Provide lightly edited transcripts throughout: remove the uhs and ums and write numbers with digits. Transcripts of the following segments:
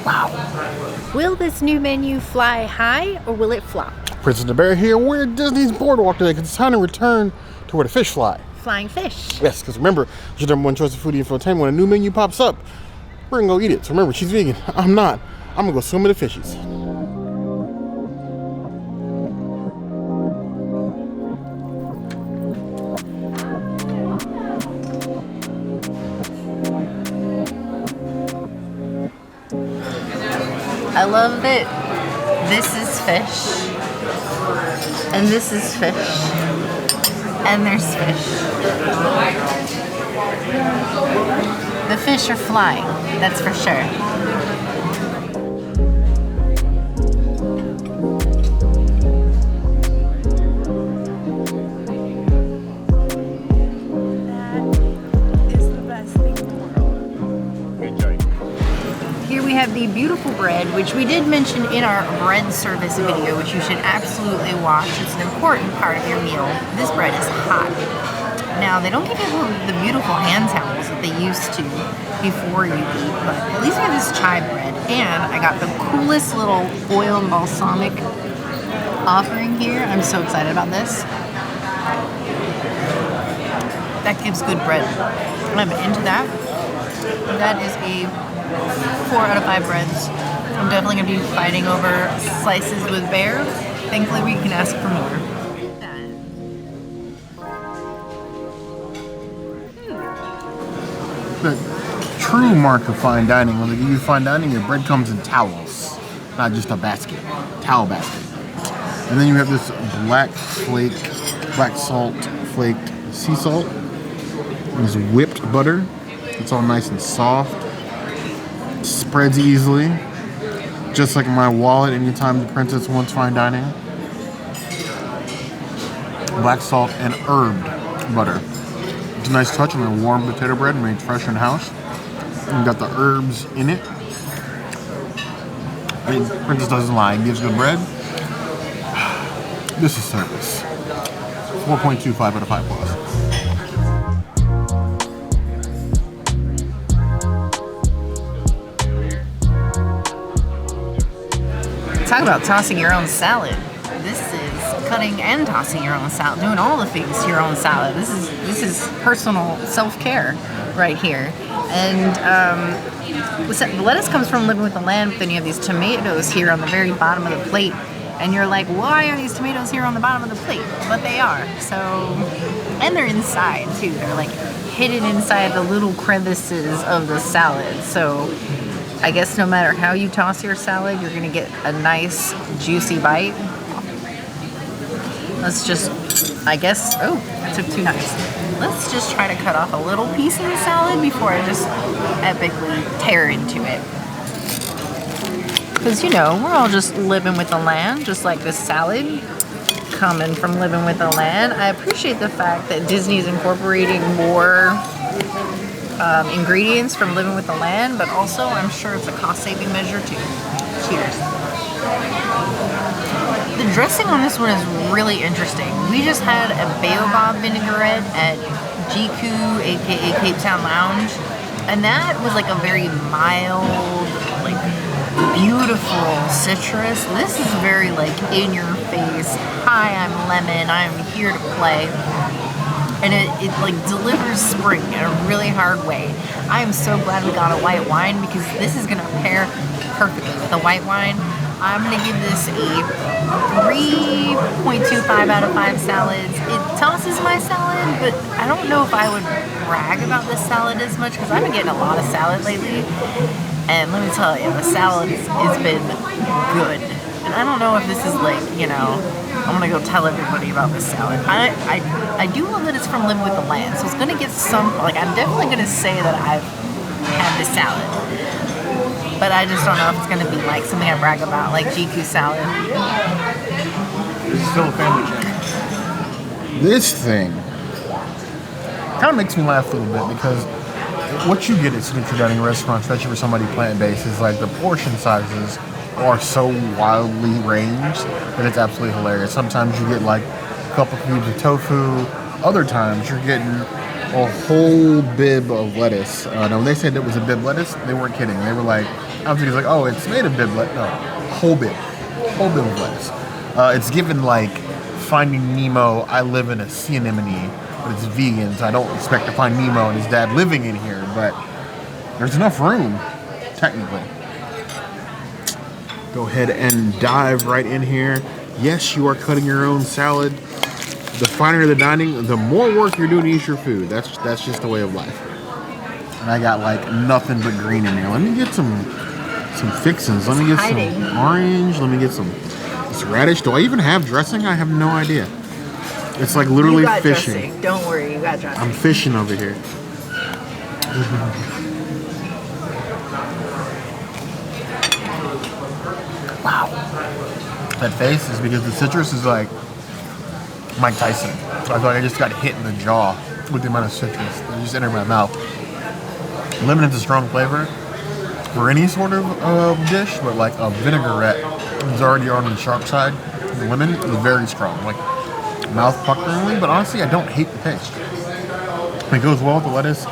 Wow. Will this new menu fly high or will it flop? Princess the Bear here. We're at Disney's Boardwalk today because it's time to return to where the fish fly. Flying fish. Yes, because remember, it's your number one choice of foodie infotainment. When a new menu pops up, we're going to go eat it. So remember, she's vegan. I'm not. I'm going to go swim with the fishies. I love that this is fish, and this is fish, and there's fish. The fish are flying, that's for sure. Have the beautiful bread, which we did mention in our bread service video, which you should absolutely watch. It's an important part of your meal. This bread is hot. Now, they don't give you the beautiful hand towels that they used to before you eat, but at least we have this chive bread. And I got the coolest little oil and balsamic offering here. I'm so excited about this. That gives good bread. I'm into that. That is a 4 out of 5 breads. I'm definitely going to be fighting over slices with Bear. Thankfully, we can ask for more. The true mark of fine dining, when they give you fine dining, your bread comes in towels, not just a basket, towel basket. And then you have this black salt flaked sea salt, and this whipped butter. It's all nice and soft. Spreads easily, just like my wallet anytime the princess wants fine dining. Black salt and herbed butter. It's a nice touch on a warm potato bread made fresh in house. And got the herbs in it. I mean, princess doesn't lie, it gives good bread. This is service. 4.25 out of 5 plus. Talk about tossing your own salad. This is cutting and tossing your own salad, doing all the things to your own salad. This is personal self-care right here. And the lettuce comes from living with the land, but then you have these tomatoes here on the very bottom of the plate. And you're like, why are these tomatoes here on the bottom of the plate? But they are. So, and they're inside too. They're like hidden inside the little crevices of the salad. So I guess no matter how you toss your salad, you're gonna get a nice juicy bite. Let's just, I guess, oh, that took 2 knives. Let's just try to cut off a little piece of the salad before I just epically tear into it. Because, you know, we're all just living with the land, just like this salad coming from living with the land. I appreciate the fact that Disney's incorporating more ingredients from living with the land, but also I'm sure it's a cost-saving measure too. Cheers. The dressing on this one is really interesting. We just had a baobab vinaigrette at GQ, aka Cape Town Lounge, and that was like a very mild, like beautiful citrus. This is very like in your face. Hi, I'm Lemon. I'm here to play. And it like delivers spring in a really hard way. I am so glad we got a white wine because this is gonna pair perfectly with a white wine. I'm gonna give this a 3.25 out of 5 salads. It tosses my salad, but I don't know if I would brag about this salad as much because I've been getting a lot of salad lately. And let me tell you, the salad has been good. And I don't know if this is like, you know, I'm gonna go tell everybody about this salad. I do love that it's from Living with the Land, so it's gonna get some, like I'm definitely gonna say that I've had this salad. But I just don't know if it's gonna be like something I brag about, like GQ salad. This is still a family chain. This thing kind of makes me laugh a little bit because what you get at signature dining restaurants, especially for somebody plant-based, is like the portion sizes are so wildly ranged that it's absolutely hilarious. Sometimes you get like a couple cubes of tofu. Other times you're getting a whole Bibb of lettuce. Now when they said it was a Bibb lettuce, they weren't kidding. They were like, I was thinking like, oh, it's made of Bibb lettuce. No, whole Bibb lettuce. It's given like Finding Nemo. I live in a sea anemone, but it's vegan, so I don't expect to find Nemo and his dad living in here. But there's enough room, technically. Go ahead and dive right in here. Yes, you are cutting your own salad. The finer the dining, the more work you're doing to eat your food. That's just the way of life. And I got like nothing but green in here. Let me get some fixins. Let me get some orange. Let me get some this radish. Do I even have dressing? I have no idea. It's like literally you got fishing. Dressing. Don't worry, you got dressing. I'm fishing over here. Wow. That face is because the citrus is like Mike Tyson. I feel like I just got hit in the jaw with the amount of citrus that just entered my mouth. Lemon is a strong flavor for any sort of dish, but like a vinaigrette is already on the sharp side. The lemon is very strong, like mouth-puckeringly, but honestly, I don't hate the taste. It goes well with the lettuce.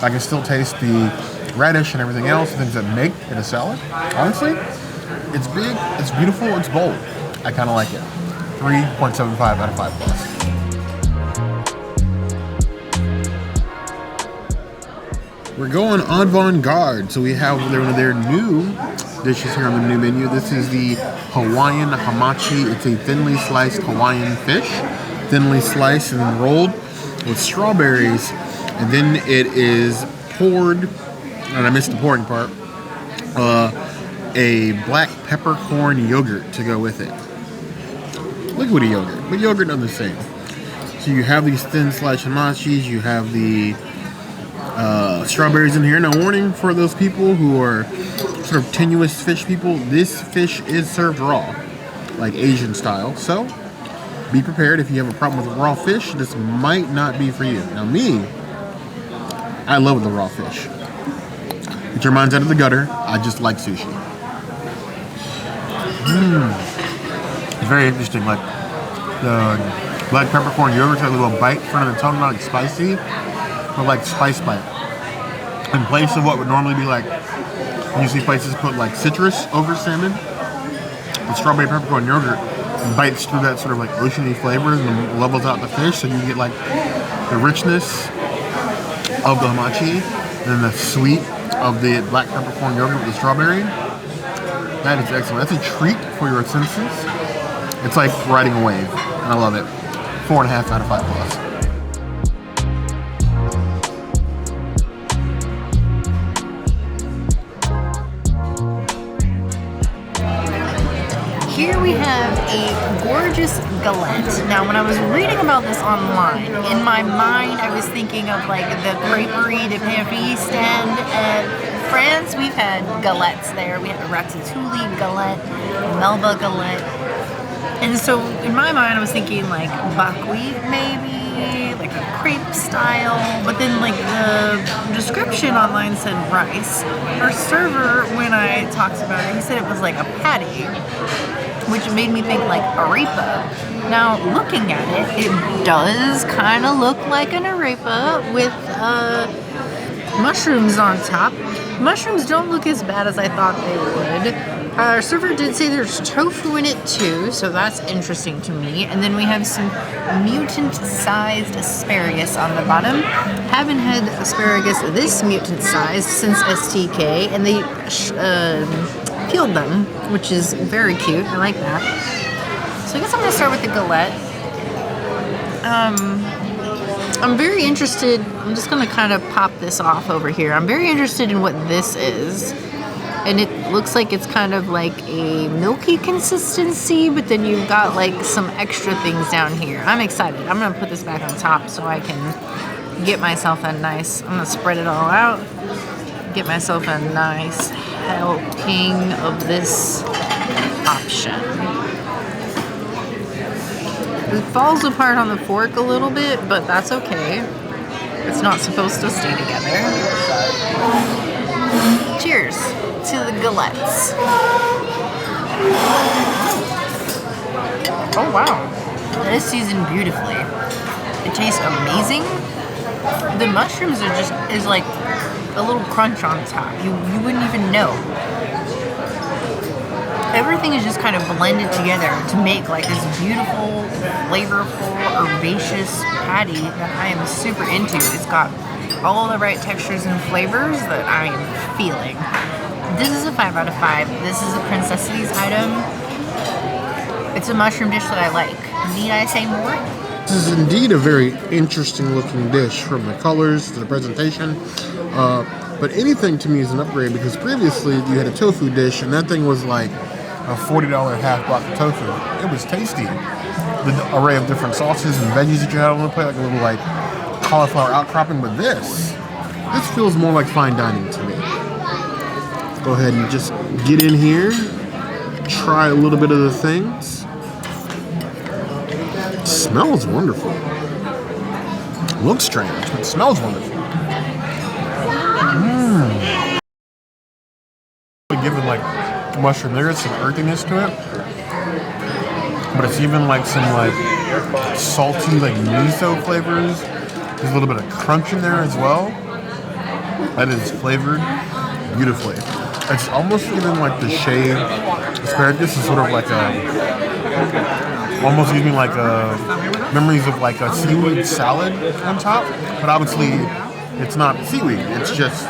I can still taste the radish and everything else, things that make it a salad. Honestly, it's big, it's beautiful, it's bold. I kind of like it. 3.75 out of 5 plus. We're going avant-garde, so we have one of their new dishes here on the new menu. This is the Hawaiian Hamachi. It's a thinly sliced Hawaiian fish, thinly sliced and rolled with strawberries, and then it is poured, and I missed the pouring part, a black peppercorn yogurt to go with it. Liquidy yogurt, but yogurt not the same. So you have these thin sliced hamachis, you have the strawberries in here. Now, warning for those people who are sort of tenuous fish people, this fish is served raw, like Asian style. So be prepared if you have a problem with raw fish. This might not be for you. Now, me, I love the raw fish. Get your minds out of the gutter. I just like sushi. It's very interesting. Like the black peppercorn yogurt's got a little bite in front of the tongue, not like spicy, but like spice bite. In place of what would normally be like, when you see places put like citrus over salmon, the strawberry peppercorn yogurt bites through that sort of like oceany flavors and levels out the fish, so you get like the richness of the hamachi and the sweet of the black peppercorn yogurt with the strawberry. That is excellent. That's a treat for your senses. It's like riding a wave, and I love it. 4.5 out of 5 plus. Here we have a gorgeous galette. Now, when I was reading about this online, in my mind I was thinking of like the Crêperie de Paris stand at France. We've had galettes there. We had the Ratatouille galette, Melba galette. And so in my mind I was thinking like buckwheat maybe, like a crepe style, but then like the description online said rice. Our server, when I talked about it, he said it was like a patty, which made me think like arepa. Now, looking at it, it does kind of look like an arepa with mushrooms on top. Mushrooms don't look as bad as I thought they would. Our server did say there's tofu in it too, so that's interesting to me. And then we have some mutant-sized asparagus on the bottom. Haven't had asparagus this mutant-sized since STK, and they peeled them, which is very cute. I like that. So I guess I'm going to start with the galette. I'm very interested. I'm just going to kind of pop this off over here. I'm very interested in what this is. And it looks like it's kind of like a milky consistency, but then you've got like some extra things down here. I'm excited. I'm going to put this back on top so I can get myself a nice, I'm going to spread it all out, get myself a nice helping of this option. It falls apart on the fork a little bit, but that's okay. It's not supposed to stay together. Cheers to the galettes. Oh wow, that is seasoned beautifully. It tastes amazing. The mushrooms are just, is like a little crunch on top. You wouldn't even know. everything is just kind of blended together to make like this beautiful, flavorful, herbaceous patty that I am super into. It's got all the right textures and flavors that I am feeling. This is a 5 out of 5. This is a Princessities item. It's a mushroom dish that I like. Need I say more? This is indeed a very interesting looking dish, from the colors to the presentation. But anything to me is an upgrade, because previously you had a tofu dish and that thing was like a $40 half block of tofu. It was tasty. The array of different sauces and veggies that you had on the plate, like a little like cauliflower outcropping. But this feels more like fine dining to me. Go ahead and just get in here, try a little bit of the things. It smells wonderful. Looks strange, but it smells wonderful. Given like mushroom, there is some earthiness to it, but it's even like some like salty like miso flavors. There's a little bit of crunch in there as well. That is flavored beautifully. It's almost even like the shaved asparagus is sort of like almost giving like memories of like a seaweed salad on top, but obviously it's not seaweed. It's just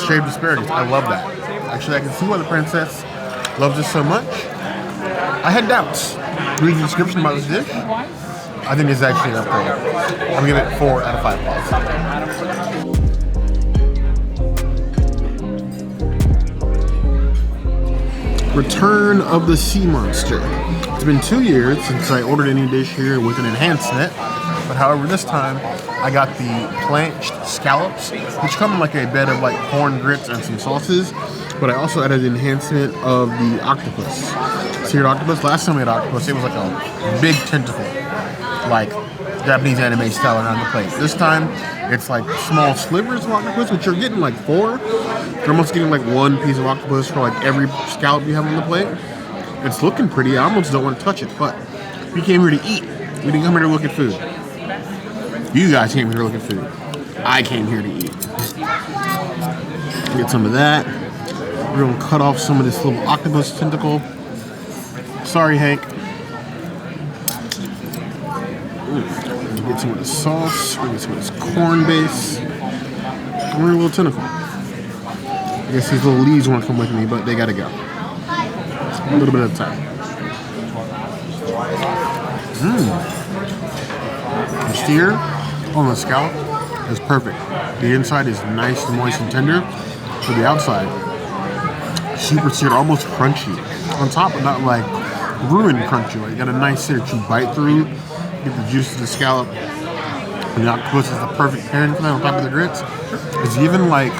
shaved asparagus. I love that. Actually, I can see why the princess loves this so much. I had doubts reading the description about this dish. I think it's actually an upgrade. I'm gonna give it 4 out of 5 balls. Return of the Sea Monster. It's been 2 years since I ordered any dish here with an enhancement, but however this time I got the blanched scallops, which come in like a bed of like corn grits and some sauces. But I also added the enhancement of the octopus, seared octopus. Last time we had octopus, it was like a big tentacle, like Japanese anime style around the plate. This time, it's like small slivers of octopus, which you're getting like 4. You're almost getting like 1 piece of octopus for like every scallop you have on the plate. It's looking pretty. I almost don't want to touch it, but we came here to eat. We didn't come here to look at food. You guys came here to look at food. I came here to eat. Get some of that. We're gonna cut off some of this little octopus tentacle. Sorry, Hank. Get some of the sauce. We're gonna get some of this corn base. And we're a little tentacle. I guess these little leaves want to come with me, but they gotta go. A little bit at a time. The steer on the scallop is perfect. The inside is nice and moist and tender. For the outside, super seared, almost crunchy. On top, but not like ruined crunchy. Like you got a nice sear that you bite through, get the juice of the scallop. And the octopus is the perfect pairing for that on top of the grits. It's even like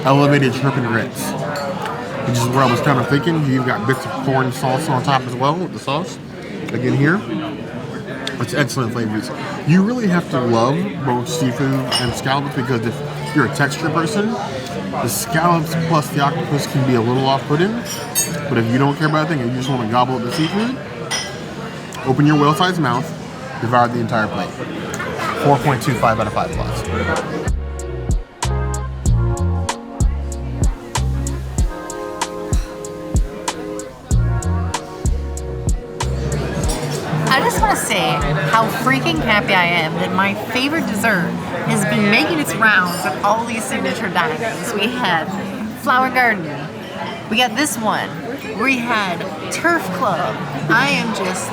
elevated shrimp and grits, which is where I was kind of thinking. You've got bits of corn sauce on top as well with the sauce. Again here, it's excellent flavors. You really have to love both seafood and scallops, because if you're a texture person, the scallops plus the octopus can be a little off-putting. But if you don't care about anything and you just want to gobble up the seafood, open your whale-sized mouth, devour the entire plate. 4.25 out of 5 plus. I just want to say how freaking happy I am that my favorite dessert has been making its rounds at all these signature dinings. We had Flower Garden. We got this one. We had Turf Club. I am just...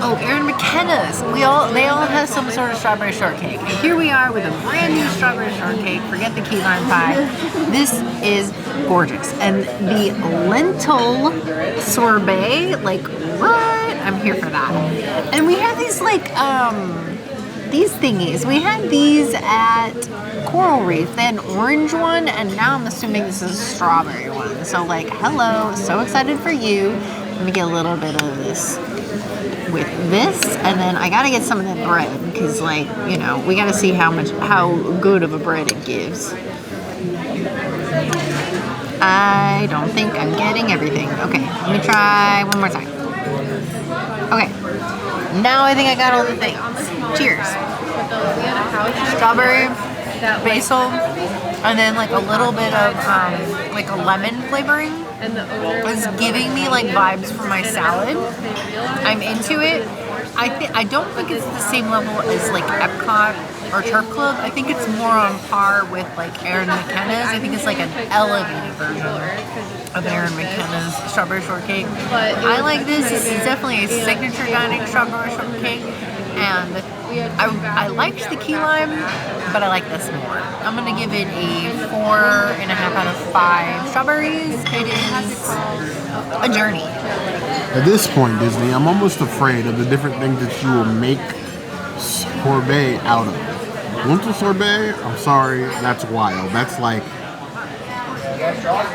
Oh, Erin McKenna's. They all have some sort of strawberry shortcake. And here we are with a brand new strawberry shortcake. Forget the key lime pie. This is gorgeous. And the lentil sorbet, like, what? I'm here for that. And we have these these thingies. We had these at Coral Reef. They had an orange one, and now I'm assuming this is a strawberry one. So like, hello, so excited for you. Let me get a little bit of this with this, and then I gotta get some of that bread, because like, you know, we gotta see how good of a bread it gives. I don't think I'm getting everything. Okay, let me try one more time. Okay, now I think I got all the things. Cheers. Strawberry, basil, and then like a little bit of like a lemon flavoring. It's giving me like vibes for my salad. I'm into it. I don't think it's the same level as like Epcot or Turf Club. I think it's more on par with like Aaron McKenna's. I think it's like an elevated version of Aaron McKenna's strawberry shortcake. I like this. This is definitely a signature dining strawberry shortcake. And I liked the key lime, but I like this more. I'm gonna give it a 4.5 out of 5 strawberries. It is a journey. At this point, Disney, I'm almost afraid of the different things that you will make sorbet out of. Lentil sorbet, I'm sorry, that's wild. That's like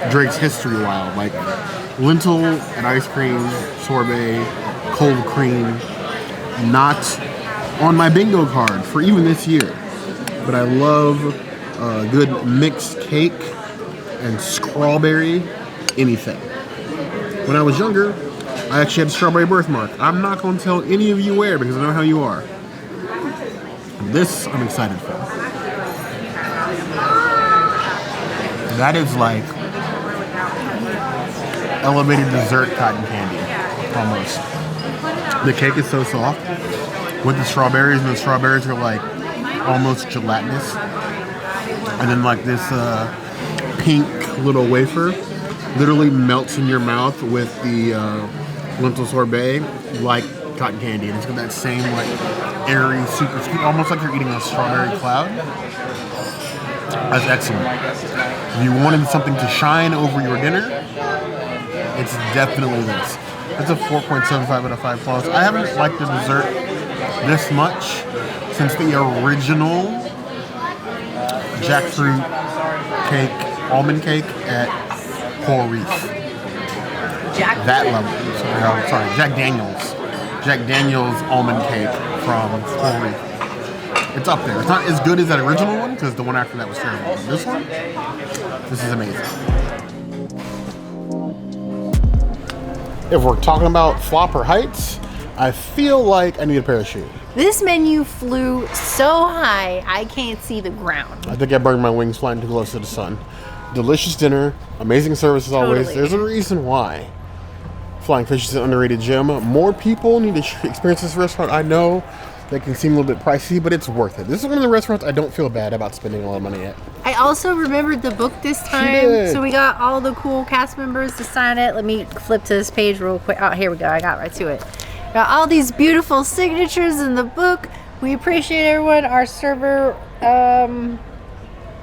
Drake's History wild. Like lentil and ice cream, sorbet, cold cream, not on my bingo card for even this year. But I love good mixed cake and strawberry, anything. When I was younger, I actually had a strawberry birthmark. I'm not going to tell any of you where because I know how you are. This I'm excited for. That is like elevated dessert cotton candy, almost. The cake is so soft with the strawberries, and the strawberries are like almost gelatinous. And then like this pink little wafer literally melts in your mouth with the lentil sorbet like cotton candy. And it's got that same like airy, super sweet, almost like you're eating a strawberry cloud. That's excellent. If you wanted something to shine over your dinner, it's definitely this. It's a 4.75 out of 5 plus. I haven't liked the dessert this much since the original jackfruit cake, almond cake at Coral Reef. That level. Sorry, Jack Daniel's almond cake from Coral Reef. It's up there. It's not as good as that original one because the one after that was terrible. This one, this is amazing. If we're talking about flopper heights, I feel like I need a parachute. This menu flew so high, I can't see the ground. I think I burned my wings flying too close to the sun. Delicious dinner, amazing service as always. There's a reason why Flying Fish is an underrated gem. More people need to experience this restaurant. I know that can seem a little bit pricey, but it's worth it. This is one of the restaurants I don't feel bad about spending a lot of money at. I also remembered the book this time, so we got all the cool cast members to sign it. Let me flip to this page real quick. Oh, here we go. I got right to it. Got all these beautiful signatures in the book. We appreciate everyone. Our server,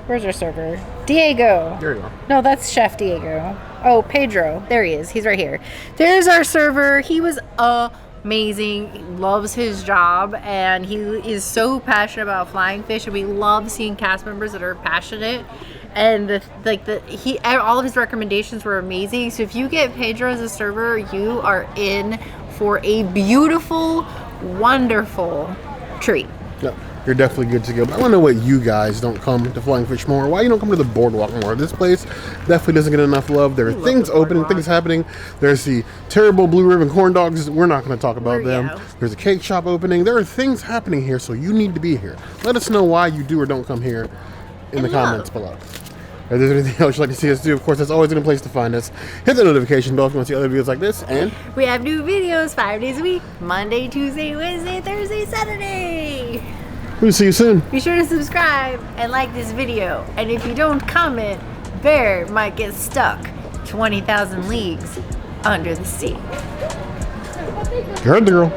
where's our server? Diego. There you go. No, that's Chef Diego. Oh, Pedro. There he is. He's right here. There's our server. He was amazing. He loves his job, and he is so passionate about Flying Fish, and we love seeing cast members that are passionate. And all of his recommendations were amazing. So if you get Pedro as a server, you are in for a beautiful, wonderful treat. Yeah, you're definitely good to go. But I want to know what you guys don't come to Flying Fish more. Why you don't come to the Boardwalk more? This place definitely doesn't get enough love. There are things opening, things happening. There's the terrible blue ribbon corn dogs. We're not going to talk about them. There's a cake shop opening. There are things happening here, so you need to be here. Let us know why you do or don't come here in the comments below. If there's anything else you'd like to see us do, of course, that's always a good place to find us. Hit the notification bell if you want to see other videos like this. And we have new videos 5 days a week. Monday, Tuesday, Wednesday, Thursday, Saturday. We'll see you soon. Be sure to subscribe and like this video. And if you don't comment, Bear might get stuck 20,000 leagues under the sea. You heard the girl.